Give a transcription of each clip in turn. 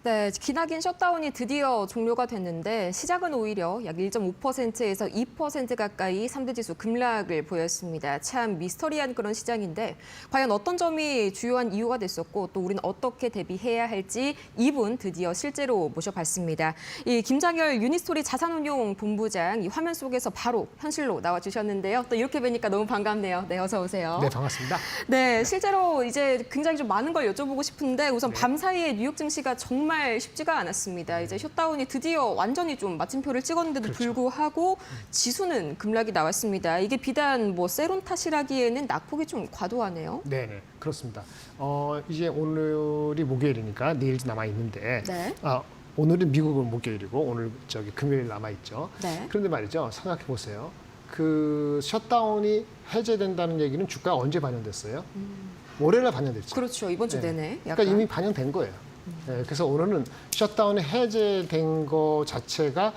네, 기나긴 셧다운이 드디어 종료가 됐는데 시작은 오히려 약 1.5%에서 2% 가까이 3대 지수 급락을 보였습니다. 참 미스터리한 그런 시장인데 과연 어떤 점이 주요한 이유가 됐었고 또 우리는 어떻게 대비해야 할지 이분 드디어 실제로 모셔봤습니다. 이 김장열 유니스토리 자산운용 본부장 이 화면 속에서 바로 현실로 나와주셨는데요. 또 이렇게 뵈니까 너무 반갑네요. 네, 어서 오세요. 네, 반갑습니다. 네, 실제로 이제 굉장히 좀 많은 걸 여쭤보고 싶은데 우선 네. 밤 사이에 뉴욕 증시가 정말 쉽지가 않았습니다. 이제 셧다운이 드디어 완전히 좀 마침표를 찍었는데도 그렇죠. 불구하고 지수는 급락이 나왔습니다. 이게 비단 뭐 세론 탓이라기에는 낙폭이 좀 과도하네요. 네, 그렇습니다. 이제 오늘이 목요일이니까 내일 남아 있는데, 네. 오늘은 미국은 목요일이고 오늘 금요일 남아 있죠. 네. 그런데 말이죠, 생각해 보세요. 그 셧다운이 해제된다는 얘기는 주가가 언제 반영됐어요? 월요일에 반영됐죠. 그렇죠. 이번 주 네. 내내. 약간. 그러니까 이미 반영된 거예요. 네, 그래서 오늘은 셧다운이 해제된 거 자체가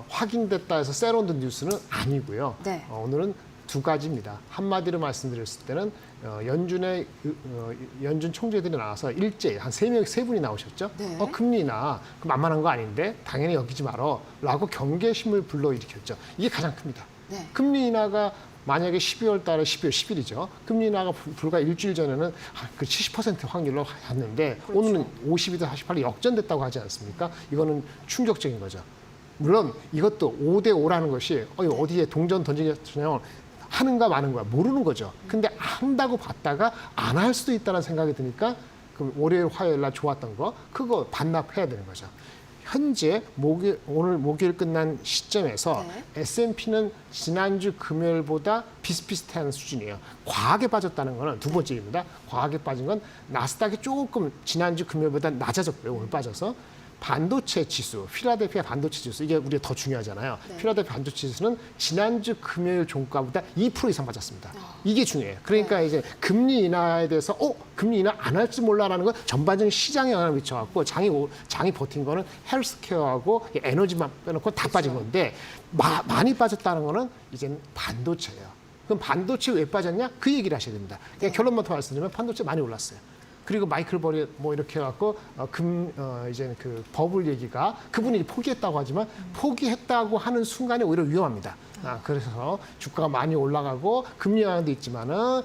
확인됐다 해서 셀온드 뉴스는 아니고요. 네. 오늘은 두 가지입니다. 한마디로 말씀드렸을 때는 연준 총재들이 나와서 일제히 한 세 분이 나오셨죠. 네. 금리 인하 그 만만한 거 아닌데 당연히 여기지 말어라고 경계심을 불러일으켰죠. 이게 가장 큽니다. 네. 금리 인하가 만약에 12월 달에 12월 10일이죠. 금리 인하가 불과 일주일 전에는 그 70% 확률로 갔는데 그렇죠. 오늘은 52대 48이 역전됐다고 하지 않습니까? 이거는 충격적인 거죠. 물론 이것도 5대 5라는 것이 어디에 동전 던지겠냐면 하는가 마는가 모르는 거죠. 근데 한다고 봤다가 안 할 수도 있다는 생각이 드니까 그 월요일 화요일 날 좋았던 거 그거 반납해야 되는 거죠. 현재 오늘 목요일 끝난 시점에서 네. S&P는 지난주 금요일보다 비슷비슷한 수준이에요. 과하게 빠졌다는 거는 두 번째입니다. 과하게 빠진 건 나스닥이 조금 지난주 금요일보다 낮아졌고요. 오늘 빠져서. 반도체 지수, 필라델피아 반도체 지수, 이게 우리가 더 중요하잖아요. 네. 필라델피아 반도체 지수는 지난주 금요일 종가보다 2% 이상 빠졌습니다. 이게 중요해요. 그러니까 이제 금리 인하에 대해서 금리 인하 안 할지 몰라라는 건 전반적인 시장에 영향을 미쳐갖고 장이 버틴 거는 헬스케어하고 에너지만 빼놓고 다 빠진 건데 많이 빠졌다는 거는 이제는 반도체예요. 그럼 반도체 왜 빠졌냐? 그 얘기를 하셔야 됩니다. 그냥 결론부터 말씀드리면 반도체 많이 올랐어요. 그리고 마이클 버리 뭐 이렇게 해갖고 이제 그 버블 얘기가 그분이 포기했다고 하지만 포기했다고 하는 순간에 오히려 위험합니다. 그래서 주가가 많이 올라가고 금리 인하도 있지만은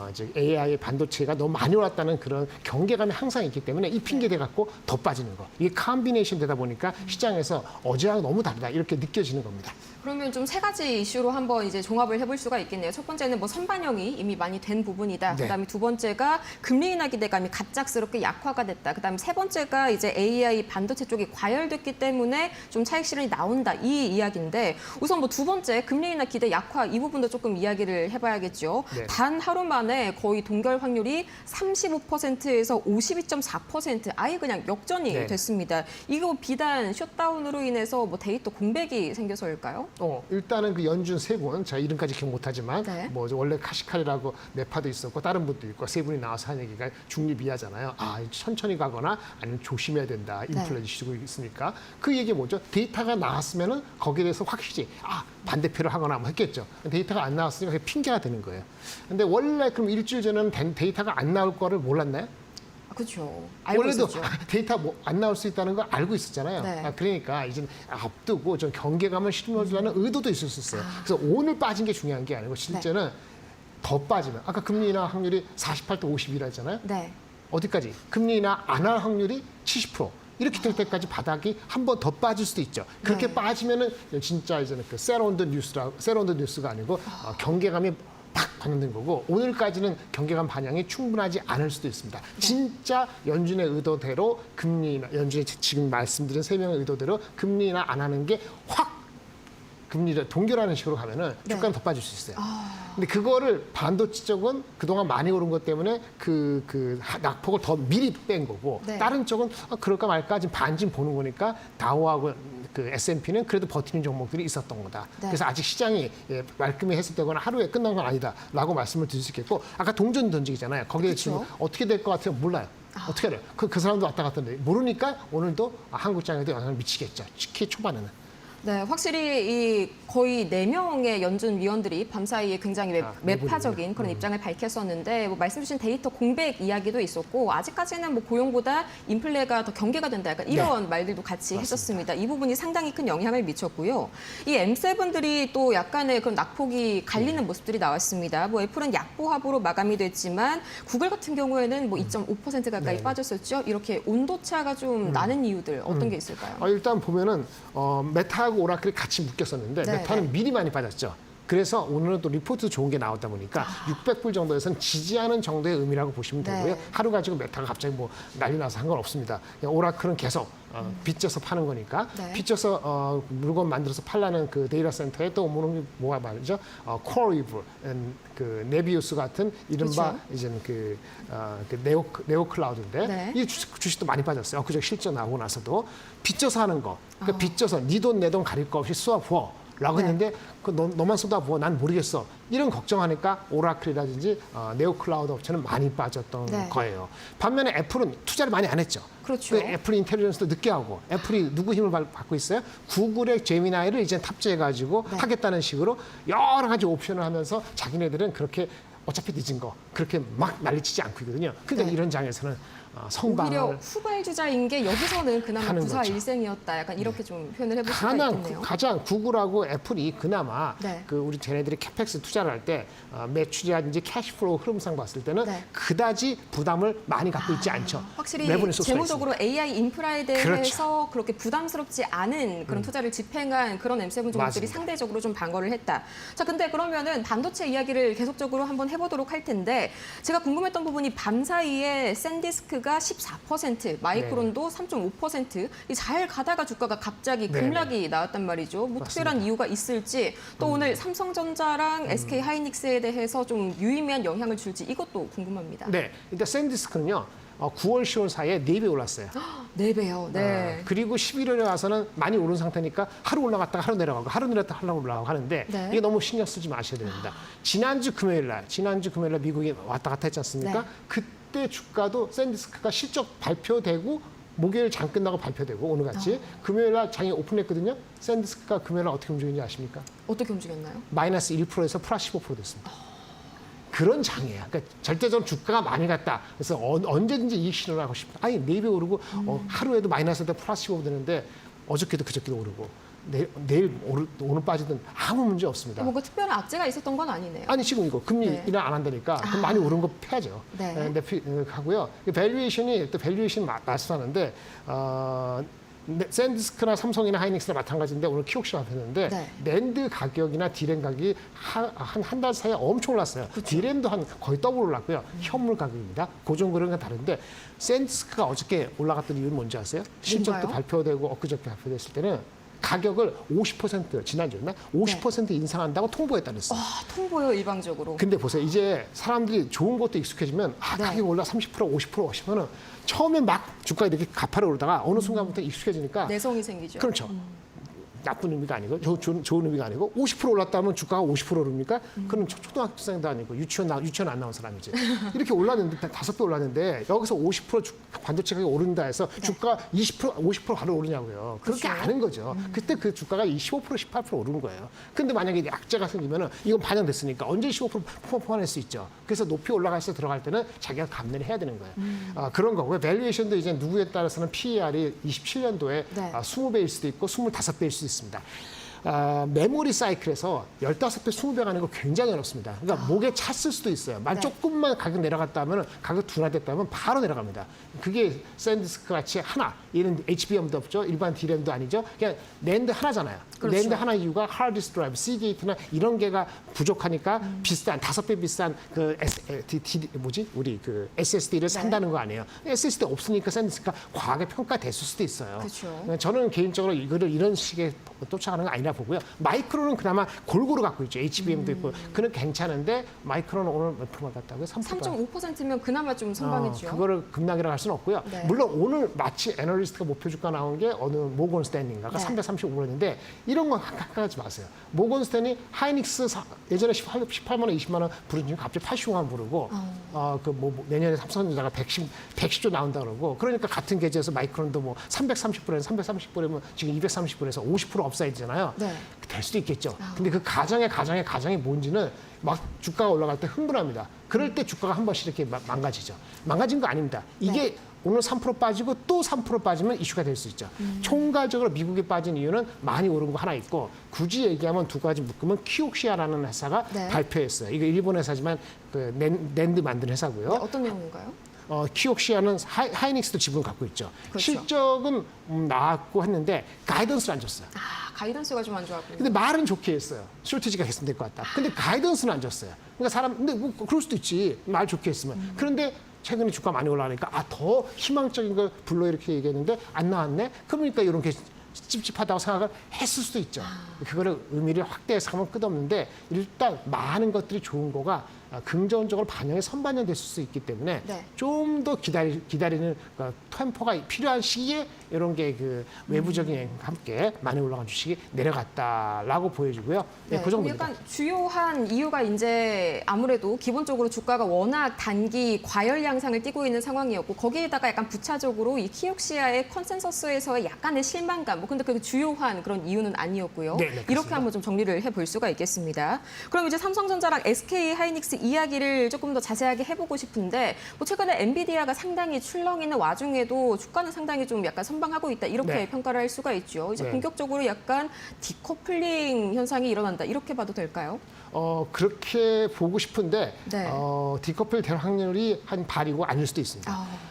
이제 AI 반도체가 너무 많이 올랐다는 그런 경계감이 항상 있기 때문에 이 핑계 대 갖고 더 빠지는 거. 이게 컴비네이션 되다 보니까 시장에서 어제랑 너무 다르다 이렇게 느껴지는 겁니다. 그러면 좀 세 가지 이슈로 한번 이제 종합을 해볼 수가 있겠네요. 첫 번째는 뭐 선반영이 이미 많이 된 부분이다. 네. 그다음에 두 번째가 금리 인하 기대감이 갑작스럽게 약화가 됐다. 그다음에 세 번째가 이제 AI 반도체 쪽이 과열됐기 때문에 좀 차익 실현이 나온다. 이 이야기인데 우선 뭐 두 번째 금리 인하 기대 약화 이 부분도 조금 이야기를 해봐야겠죠. 네. 단 하루 만에 거의 동결 확률이 35%에서 52.4% 아예 그냥 역전이 네. 됐습니다. 이거 비단 셧다운으로 인해서 뭐 데이터 공백이 생겨서일까요? 일단은 그 연준 세 분, 제가 이름까지 기억 못하지만 네. 뭐 원래 카시칼이라고 네파도 있었고 다른 분도 있고 세 분이 나와서 한 얘기가 중립이하잖아요. 천천히 가거나 아니면 조심해야 된다. 인플레 이슈고 있으니까 그 얘기 뭐죠? 데이터가 나왔으면은 거기에 대해서 확실히 반대표를 하거나 뭐 했겠죠. 데이터가 안 나왔으니까 그게 핑계가 되는 거예요. 근데 원래 그럼 일주일 전에는 데이터가 안 나올 거를 몰랐나요? 그렇죠. 알고 원래도 있었죠. 데이터 안 나올 수 있다는 걸 알고 있었잖아요. 네. 그러니까 이제 앞두고 좀 경계감을 심어주려는 의도도 있을 수 있어요. 그래서 오늘 빠진 게 중요한 게 아니고 실제는 더 빠지면 아까 금리 인하 확률이 48대 52라 했잖아요. 네. 어디까지? 금리 인하 안 할 확률이 70%. 이렇게 될 때까지 바닥이 한 번 더 빠질 수도 있죠. 그렇게 네. 빠지면은 진짜 이제는 그 셀온드 뉴스가 아니고 경계감이 팍 반영된 거고 오늘까지는 경계감 반영이 충분하지 않을 수도 있습니다. 진짜 연준의 의도대로 금리 인하, 연준이 지금 말씀드린 세 명의 의도대로 금리 인하 안 하는 게 확 금리를 동결하는 식으로 가면은 주가는 더 빠질 수 있어요. 근데 그거를 반도체 쪽은 그동안 많이 오른 것 때문에 그 낙폭을 더 미리 뺀 거고 네. 다른 쪽은 그럴까 말까 지금 반쯤 보는 거니까 다우하고 그 S&P는 그래도 버티는 종목들이 있었던 거다. 네. 그래서 아직 시장이 말끔히 해석되거나 하루에 끝난 건 아니다라고 말씀을 드릴 수 있겠고 아까 동전 던지기잖아요. 거기에 그렇죠. 지금 어떻게 될 것 같아요? 몰라요. 어떻게 알아요? 그 사람도 왔다 갔다 하는데 모르니까 오늘도 한국장에도 영향을 미치겠죠. 특히 초반에는. 네, 확실히 이 거의 4명의 연준 위원들이 밤사이에 굉장히 매파적인 그런 입장을 밝혔었는데 뭐 말씀 주신 데이터 공백 이야기도 있었고 아직까지는 뭐 고용보다 인플레가 더 경계가 된다 약간 이런 말들도 같이 했었습니다. 이 부분이 상당히 큰 영향을 미쳤고요. 이 M7들이 또 약간의 그런 낙폭이 갈리는 모습들이 나왔습니다. 뭐 애플은 약보합으로 마감이 됐지만 구글 같은 경우에는 뭐 2.5% 가까이 빠졌었죠. 이렇게 온도차가 좀 나는 이유들 어떤 게 있을까요? 일단 보면은 메타하고 오라클이 같이 묶였었는데 네, 메타는 미리 많이 빠졌죠. 그래서 오늘은 또 리포트 좋은 게 나왔다 보니까 600불 정도에서는 지지하는 정도의 의미라고 보시면 되고요. 네. 하루 가지고 메타가 갑자기 뭐 난리 나서 상관없습니다. 그냥 오라클은 계속 빚져서 파는 거니까 네. 빚져서 물건 만들어서 팔라는 그 데이터 센터에 또 오는 게 뭐가 말이죠? 코어리브, 그 네비우스 같은 이른바 그렇죠. 이제는 그 네오 클라우드인데 네. 이 주식도 많이 빠졌어요. 그저 실적 나오고 나서도 빚져서 하는 거. 그러니까 빚져서 네 돈 내 돈 가릴 거 없이 쏘아부어. 라고 네. 했는데 너만 쏟아부어 난 모르겠어 이런 걱정하니까 오라클이라든지 네오 클라우드 업체는 많이 빠졌던 네. 거예요. 반면에 애플은 투자를 많이 안 했죠. 그렇죠. 그 애플 인텔리전스도 늦게 하고 애플이 누구 힘을 받고 있어요? 구글의 제미나이를 이제 탑재해가지고 네. 하겠다는 식으로 여러 가지 옵션을 하면서 자기네들은 그렇게 어차피 늦은 거 그렇게 막 난리치지 않고 있거든요. 근데 네. 이런 장에서는 오히려 성방을 후발주자인 게 여기서는 그나마 하는 부사 거죠. 일생이었다. 약간 이렇게 좀 표현을 해볼 수가 있겠네요. 가장 구글하고 애플이 그나마 네. 그 우리 쟤네들이 캐펙스 투자를 할 때 매출이라든지 캐시플로우 흐름상 봤을 때는 네. 그다지 부담을 많이 갖고 있지 않죠. 확실히 내부는 쏠 수가 재무적으로 AI 인프라에 대해서 그렇죠. 그렇게 부담스럽지 않은 그런 투자를 집행한 그런 M7 종목들이 맞습니다. 상대적으로 좀 방어를 했다. 자, 근데 그러면은 반도체 이야기를 계속적으로 한번 해보도록 할 텐데 제가 궁금했던 부분이 밤 사이에 샌디스크가 14%, 마이크론도 3.5%. 잘 가다가 주가가 갑자기 네네. 급락이 나왔단 말이죠. 뭐 특별한 이유가 있을지 또 오늘 삼성전자랑 SK 하이닉스에 대해서 좀 유의미한 영향을 줄지 이것도 궁금합니다. 네, 일단 샌디스크는요 9월, 10월 사이에 4배 올랐어요. 4배요. 네. 그리고 11월에 와서는 많이 오른 상태니까 하루 올라갔다가 하루 내려가고 하루 내렸다가 하루 올라가고 하는데 네. 이게 너무 신경 쓰지 마셔야 됩니다. 지난주 금요일 날 미국이 왔다 갔다 했지 않습니까? 네. 그때 주가도 샌디스크가 실적 발표되고 목요일 장 끝나고 발표되고 오늘같이 금요일 날 장이 오픈했거든요. 샌디스크가 금요일 날 어떻게 움직이는지 아십니까? 어떻게 움직였나요? 마이너스 1%에서 플러스 15% 됐습니다. 그런 장이에요. 그러니까 절대적으로 주가가 많이 갔다. 그래서 언제든지 이익 실현을 하고 싶다. 아니, 4배 오르고 하루에도 마이너스인데 플러스 15 되는데 어저께도 그저께도 오르고 내일 오늘 빠지든 아무 문제 없습니다. 뭔가 특별한 악재가 있었던 건 아니네요. 아니 지금 이거 금리 네. 인하 안 한다니까 그럼 많이 오른 거 패야죠. 네. 근데 하고요. 밸류에이션이 또 밸류에이션 말씀하는데 샌디스크나 삼성이나 하이닉스나 마찬가지인데 오늘 키옥션 앞했는데 네. 랜드 가격이나 디램 가격이 한 달 사이에 엄청 올랐어요. 디램도 한 거의 더블 올랐고요. 현물 가격입니다. 고정 그런 건 다른데 샌디스크가 어저께 올라갔던 이유는 뭔지 아세요? 실적도 뭔가요? 발표되고 엊그저께 발표됐을 때는 가격을 50% 지난주였나? 50% 인상한다고 통보했다 그랬어요. 통보요 일방적으로. 근데 보세요. 이제 사람들이 좋은 것도 익숙해지면 네. 가격 올라 30% 50% 하시면은 처음에 막 주가가 이렇게 가파르 오르다가 어느 순간부터 익숙해지니까 내성이 생기죠. 그렇죠. 나쁜 의미가 아니고 좋은 의미가 아니고 50% 올랐다면 주가가 50% 오릅니까? 그건 초등학생도 아니고 유치원 안 나온 사람이지. 이렇게 올랐는데 5배 올랐는데 여기서 50% 반도체 가격이 오른다 해서 주가 20% 50% 바로 오르냐고요. 그렇게 그렇죠. 아는 거죠. 그때 그 주가가 15% 18% 오르는 거예요. 근데 만약에 약재가 생기면은 이건 반영됐으니까 언제 15% 포함할 수 있죠. 그래서 높이 올라가서 들어갈 때는 자기가 감내를 해야 되는 거예요. 그런 거고요. 밸류에이션도 이제 누구에 따라서는 PER이 27년도에 네. 20배일 수도 있고 25배일 수도 있습니다. 메모리 사이클에서 15배, 20배가 아니고 굉장히 어렵습니다. 그러니까 목에 찼을 수도 있어요. 만 네. 조금만 가격 내려갔다 하면 가격 둔화됐다면 바로 내려갑니다. 그게 샌디스크 같이 하나, 얘는 HBM도 없죠. 일반 D램도 아니죠. 그냥 낸드 하나잖아요. 그렇죠. 낸드 하나 이유가 하드디스크 드라이브, C게이트나 이런 게가 부족하니까 비싼 5배 비싼 그 우리 그 SSD를 네. 산다는 거 아니에요. SSD 없으니까 샌디스크가 과하게 평가됐을 수도 있어요. 그렇죠. 저는 개인적으로 이거를 이런 식의 쫓아가는 거 아니라 아니라 보고요. 마이크론은 그나마 골고루 갖고 있죠. HBM도 있고. 그는 괜찮은데 마이크론은 오늘 몇 프로만 갔다고요? 3.5%면 그나마 좀 선방했죠. 그거를 급락이라고 할 수는 없고요. 네. 물론 오늘 마치 애널리스트가 목표 주가 나온 게 어느 모건 스탠리인가가 네. 335원인데 이런 건 생각하지 마세요. 모건 스탠리 하이닉스 예전에 18만 원, 20만 원 부른 중에 갑자기 85만 원 부르고 내년에 삼성전자가 110조 나온다 그러고 그러니까 같은 계좌에서 마이크론도 뭐 330불에서 330불이면 지금 230불에서 50% 업사이드잖아요. 네. 될 수도 있겠죠. 근데 그 가정이 뭔지는 막 주가가 올라갈 때 흥분합니다. 그럴 때 주가가 한 번씩 이렇게 망가지죠. 망가진 거 아닙니다. 이게 오늘 3% 빠지고 또 3% 빠지면 이슈가 될 수 있죠. 총괄적으로 미국이 빠진 이유는 많이 오른 거 하나 있고 굳이 얘기하면 두 가지 묶으면 키옥시아라는 회사가 네. 발표했어요. 이거 일본 회사지만 그 낸드 만든 회사고요. 네, 어떤 내용인가요? 키옥시아는 하이닉스도 지분 갖고 있죠. 그렇죠. 실적은 나왔고 했는데 가이던스를 안 줬어요. 가이던스가 좀 안 좋았군요. 근데 말은 좋게 했어요. 쇼티지가 개선될 것 같다. 근데 가이던스는 안 줬어요. 그러니까 근데 뭐 그럴 수도 있지. 말 좋게 했으면. 그런데 최근에 주가 많이 올라가니까 더 희망적인 걸 불러일으켜 얘기했는데 안 나왔네? 그러니까 이런 게 찝찝하다고 생각을 했을 수도 있죠. 그거를 의미를 확대해서 하면 끝없는데 일단 많은 것들이 좋은 거가 긍정적으로 반영이 선반영될 수 있기 때문에 네. 좀 더 기다리는 템포가 필요한 시기에 이런 게 그 외부적인 영향과 함께 많이 올라간 주식이 내려갔다라고 보여지고요. 네, 그 그럼 정도입니다. 약간 주요한 이유가 이제 아무래도 기본적으로 주가가 워낙 단기 과열 양상을 띠고 있는 상황이었고 거기에다가 약간 부차적으로 이 키옥시아의 컨센서스에서의 약간의 실망감, 근데 그게 주요한 그런 이유는 아니었고요. 네, 그렇습니다. 이렇게 한번 좀 정리를 해볼 수가 있겠습니다. 그럼 이제 삼성전자랑 SK 하이닉스 이야기를 조금 더 자세하게 해보고 싶은데 최근에 엔비디아가 상당히 출렁이는 와중에도 주가는 상당히 좀 약간 선방하고 있다 이렇게 네. 평가를 할 수가 있죠. 이제 네. 본격적으로 약간 디커플링 현상이 일어난다 이렇게 봐도 될까요? 그렇게 보고 싶은데 네. 디커플 될 확률이 한 반이고 아닐 수도 있습니다.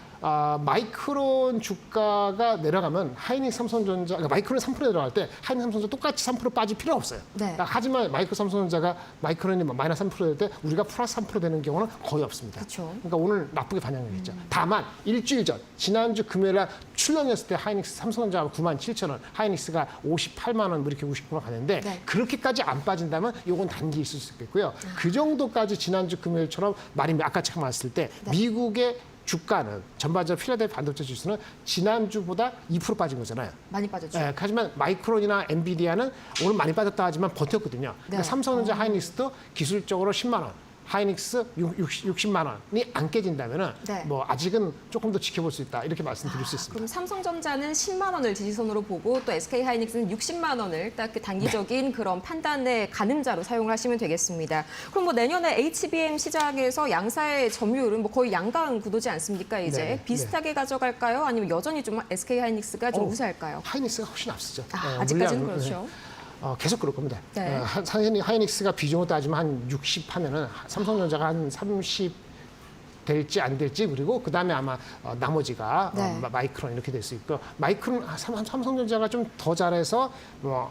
마이크론 주가가 내려가면 하이닉스 삼성전자, 그러니까 마이크론이 3% 내려갈 때 하이닉스 삼성전자 똑같이 3% 빠질 필요가 없어요. 네. 하지만 삼성전자가 마이크론이 마이너스 3% 될 때 우리가 플러스 3% 되는 경우는 거의 없습니다. 그쵸. 그러니까 오늘 나쁘게 반영되겠죠. 다만 일주일 전, 지난주 금요일 날 출렁였을 때 하이닉스 삼성전자가 97,000원, 하이닉스가 58만 원 이렇게 59만 갔는데 네. 그렇게까지 안 빠진다면 이건 단기 있을 수 있겠고요. 그 정도까지 지난주 금요일처럼 아까 제가 말했을 때 미국의 주가는 전반적으로 필라델피아 반도체 지수는 지난주보다 2% 빠진 거잖아요. 많이 빠졌죠. 하지만 마이크론이나 엔비디아는 오늘 많이 빠졌다 하지만 버텼거든요. 네. 그러니까 삼성전자 하이닉스도 기술적으로 10만 원, 하이닉스 60만 원이 안 깨진다면은 네. 뭐 아직은 조금 더 지켜볼 수 있다 이렇게 말씀드릴 수 있습니다. 그럼 삼성전자는 10만 원을 지지선으로 보고 또 SK 하이닉스는 60만 원을 딱 그 단기적인 그런 판단의 가늠자로 사용을 하시면 되겠습니다. 그럼 내년에 HBM 시장에서 양사의 점유율은 거의 양강 구도지 않습니까? 이제 네, 비슷하게 가져갈까요? 아니면 여전히 좀 SK 하이닉스가 좀 우세할까요? 하이닉스가 훨씬 앞서죠. 아직까지는 물량, 그렇죠. 계속 그럴 겁니다. 네. 하이닉스가 비중으로 따지면 한 60 하면은 삼성전자가 한 30 될지 안 될지 그리고 그다음에 아마 나머지가 네. 마이크론 이렇게 될 수 있고 마이크론 삼성전자가 좀 더 잘해서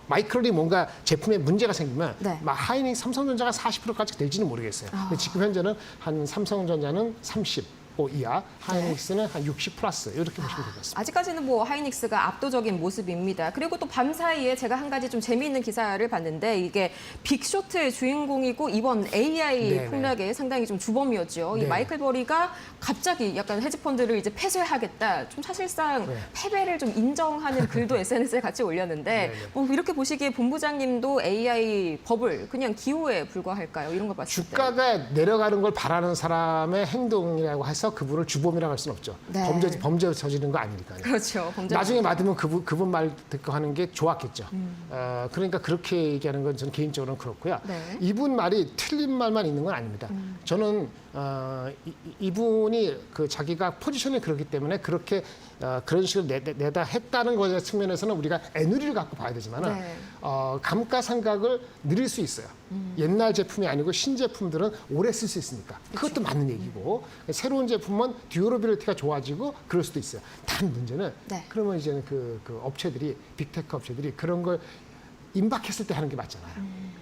마이크론이 뭔가 제품에 문제가 생기면 네. 하이닉스 삼성전자가 40%까지 될지는 모르겠어요. 근데 지금 현재는 한 삼성전자는 30 이하, 하이닉스는 한 60 플러스 이렇게 보시면 될 것 같습니다. 아직까지는 하이닉스가 압도적인 모습입니다. 그리고 또 밤 사이에 제가 한 가지 좀 재미있는 기사를 봤는데 이게 빅쇼트의 주인공이고 이번 AI 네네. 폭락의 상당히 좀 주범이었죠. 이 네. 마이클 버리가 갑자기 약간 헤지펀드를 이제 폐쇄하겠다. 좀 사실상 네. 패배를 좀 인정하는 글도 SNS에 같이 올렸는데 네네. 이렇게 보시기에 본부장님도 AI 버블 그냥 기호에 불과할까요? 이런 걸 봤을 때. 주가가 내려가는 걸 바라는 사람의 행동이라고 해서 그분을 주범이라고 할 수는 없죠. 네. 범죄 저지른 거 아니니까요. 그렇죠. 나중에 맞으면 그분 말 듣고 하는 게 좋았겠죠. 그러니까 그렇게 얘기하는 건 저는 개인적으로는 그렇고요. 네. 이분 말이 틀린 말만 있는 건 아닙니다. 저는 이분이 자기가 포지션이 그렇기 때문에 그렇게 그런 식으로 내다 했다는 것의 측면에서는 우리가 애누리를 갖고 봐야 되지만은 네. 감가상각을 늘릴 수 있어요. 옛날 제품이 아니고 신제품들은 오래 쓸 수 있으니까 그것도 맞는 얘기고 새로운 제품은 듀어러빌리티가 좋아지고 그럴 수도 있어요. 단 문제는 네. 그러면 이제는 그 업체들이 빅테크 업체들이 그런 걸 임박했을 때 하는 게 맞잖아요.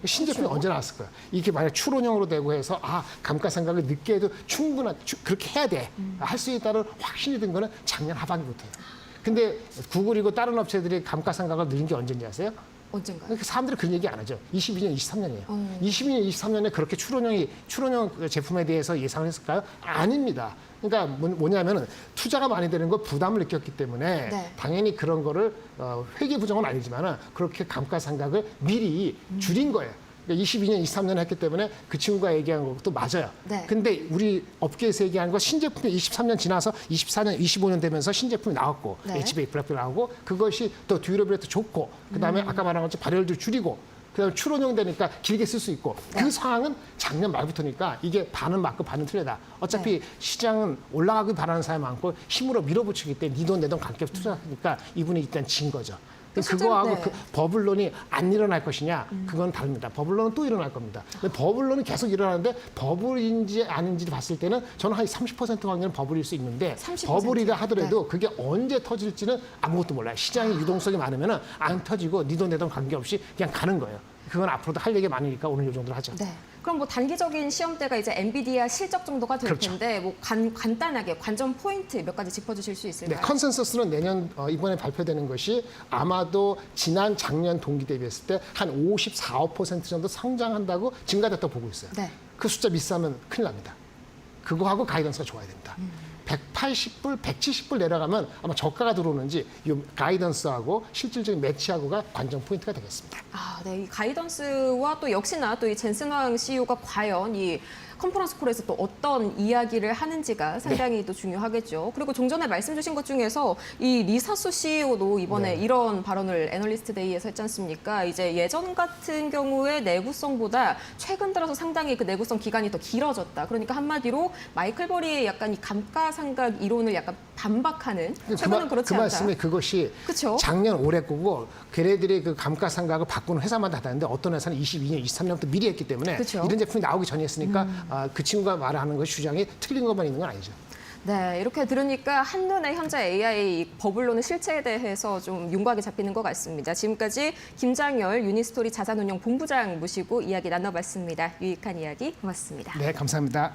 신제품이 그렇죠. 언제 나왔을 거예요. 이게 만약 추론형으로 되고 해서 감가상각을 늦게 해도 그렇게 해야 돼. 할 수 있다는 확신이 든 거는 작년 하반기부터예요. 근데 구글이고 다른 업체들이 감가상각을 늘린 게 언제인지 아세요? 언젠가요? 그러니까 사람들이 그런 얘기 안 하죠. 22년, 23년이에요. 22년, 23년에 그렇게 출원형 그 제품에 대해서 예상을 했을까요? 아닙니다. 그러니까 뭐냐면은 투자가 많이 되는 거 부담을 느꼈기 때문에 네. 당연히 그런 거를 회계 부정은 아니지만은 그렇게 감가상각을 미리 줄인 거예요. 그러니까 22년, 23년 했기 때문에 그 친구가 얘기한 것도 맞아요. 네. 근데 우리 업계에서 얘기한 거 신제품이 23년 지나서 24년, 25년 되면서 신제품이 나왔고 네. HBA 블랙도 나오고 그것이 더 듀러블리티 좋고 그다음에 아까 말한 것처럼 발열도 줄이고 그다음에 출원형 되니까 길게 쓸 수 있고 그 상황은 작년 말부터니까 이게 반은 맞고 반은 틀리다. 어차피 시장은 올라가길 바라는 사람이 많고 힘으로 밀어붙이기 때문에 네 돈 내 돈 관계 투자하니까 이분이 일단 진 거죠. 그거하고 네. 그 버블론이 안 일어날 것이냐 그건 다릅니다. 버블론은 또 일어날 겁니다. 근데 버블론은 계속 일어나는데 버블인지 아닌지 봤을 때는 저는 한 30% 확률은 버블일 수 있는데 30%? 버블이라 하더라도 그게 언제 터질지는 아무것도 몰라요. 시장의 유동성이 많으면 안 터지고 네 돈 내 돈 관계없이 그냥 가는 거예요. 그건 앞으로도 할 얘기 많으니까 오늘 이 정도로 하죠. 네. 그럼 뭐 단기적인 시험대가 이제 엔비디아 실적 정도가 될 그렇죠. 텐데 뭐 간단하게 관전 포인트 몇 가지 짚어주실 수 네, 있을까요? 컨센서스는 내년 이번에 발표되는 것이 아마도 지난 작년 동기 대비했을 때 한 54, 5% 정도 성장한다고 증가됐다고 보고 있어요. 네. 그 숫자 미스하면 큰일 납니다. 그거하고 가이던스가 좋아야 됩니다. 180불, 170불 내려가면 아마 저가가 들어오는지 이 가이던스하고 실질적인 매치하고가 관전 포인트가 되겠습니다. 아, 네. 이 가이던스와 또 역시나 또 이 젠슨 황 CEO가 과연 이 컨퍼런스 콜에서 또 어떤 이야기를 하는지가 상당히 또 중요하겠죠. 그리고 좀 전에 말씀 주신 것 중에서 이 리사수 CEO도 이번에 이런 발언을 애널리스트 데이에서 했지 않습니까? 이제 예전 같은 경우에 내구성보다 최근 들어서 상당히 그 내구성 기간이 더 길어졌다. 그러니까 한마디로 마이클 버리의 약간 이 감가상각 이론을 약간 반박하는 최근은 그렇지 그 않다. 말씀이 그것이 그쵸? 작년 올해 거고 걔네들이 그 감가상각을 바꾸는 회사마다 다른데 어떤 회사는 22년, 23년부터 미리 했기 때문에 그쵸? 이런 제품이 나오기 전에 했으니까 그 친구가 말하는 것 주장이 틀린 것만 있는 건 아니죠. 네, 이렇게 들으니까 한눈에 현재 AI 버블론의 실체에 대해서 좀 윤곽이 잡히는 것 같습니다. 지금까지 김장열 유니스토리 자산운용 본부장 모시고 이야기 나눠봤습니다. 유익한 이야기 고맙습니다. 네, 감사합니다.